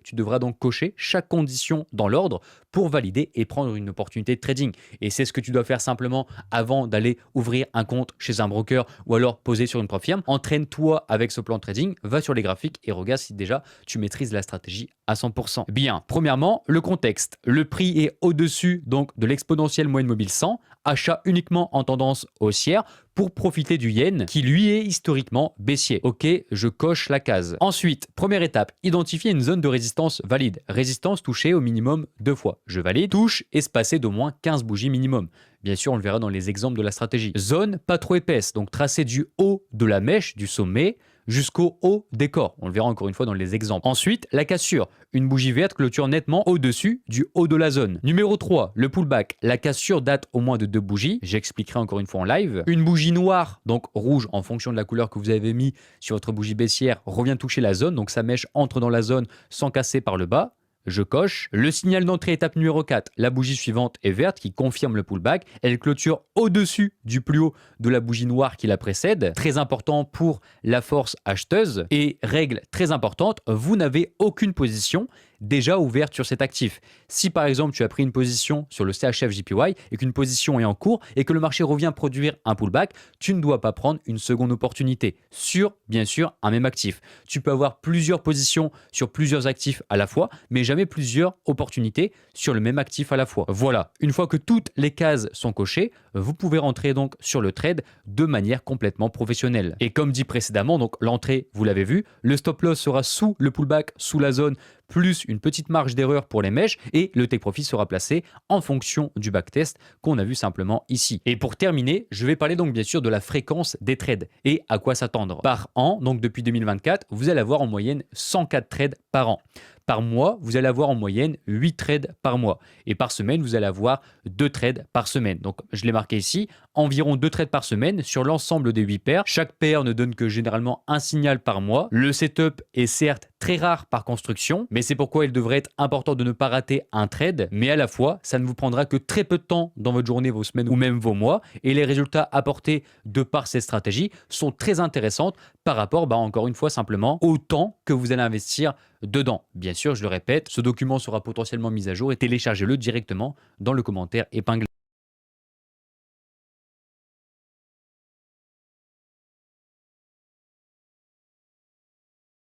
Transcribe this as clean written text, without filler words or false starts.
tu devras donc cocher chaque condition dans l'ordre pour valider et prendre une opportunité de trading. Et c'est ce que tu dois faire simplement avant d'aller ouvrir un compte chez un broker ou alors poser sur une prop firme. Entraîne-toi avec ce plan de trading, va sur les graphiques et regarde si déjà tu maîtrises la stratégie à 100%. Bien, premièrement, le contexte. Le prix est au-dessus donc de l'exponentielle moyenne mobile 100, achat uniquement en tendance haussière pour profiter du yen qui lui est historiquement baissier. Ok, je coche la case. Ensuite, première étape, identifier une zone de résistance valide. Résistance touchée au minimum 2 fois. Je valide, touche espacée d'au moins 15 bougies minimum. Bien sûr, on le verra dans les exemples de la stratégie. Zone pas trop épaisse, donc tracée du haut de la mèche, du sommet, jusqu'au haut des corps. On le verra encore une fois dans les exemples. Ensuite, la cassure. Une bougie verte clôture nettement au-dessus du haut de la zone. Numéro 3, le pullback. La cassure date au moins de 2 bougies. J'expliquerai encore une fois en live. Une bougie noire, donc rouge en fonction de la couleur que vous avez mis sur votre bougie baissière, revient toucher la zone. Donc sa mèche entre dans la zone sans casser par le bas. Je coche. Le signal d'entrée, étape numéro 4. La bougie suivante est verte qui confirme le pullback. Elle clôture au-dessus du plus haut de la bougie noire qui la précède. Très important pour la force acheteuse. Et règle très importante, vous n'avez aucune position déjà ouverte sur cet actif. Si par exemple tu as pris une position sur le CHF JPY et qu'une position est en cours et que le marché revient produire un pullback, tu ne dois pas prendre une seconde opportunité sur, bien sûr, un même actif. Tu peux avoir plusieurs positions sur plusieurs actifs à la fois, mais jamais plusieurs opportunités sur le même actif à la fois. Voilà, une fois que toutes les cases sont cochées, vous pouvez rentrer donc sur le trade de manière complètement professionnelle. Et comme dit précédemment, donc l'entrée, vous l'avez vu, le stop loss sera sous le pullback, sous la zone, plus une petite marge d'erreur pour les mèches et le take profit sera placé en fonction du backtest qu'on a vu simplement ici. Et pour terminer, je vais parler donc bien sûr de la fréquence des trades et à quoi s'attendre. Par an, donc depuis 2024, vous allez avoir en moyenne 104 trades par an. Par mois, vous allez avoir en moyenne 8 trades par mois. Et par semaine, vous allez avoir 2 trades par semaine. Donc, je l'ai marqué ici, environ 2 trades par semaine sur l'ensemble des 8 paires. Chaque paire ne donne que généralement un signal par mois. Le setup est certes très rare par construction, mais c'est pourquoi il devrait être important de ne pas rater un trade. Mais à la fois, ça ne vous prendra que très peu de temps dans votre journée, vos semaines ou même vos mois. Et les résultats apportés de par ces stratégies sont très intéressantes par rapport, encore une fois, simplement au temps que vous allez investir dedans. Bien sûr, je le répète, ce document sera potentiellement mis à jour et téléchargez-le directement dans le commentaire épinglé.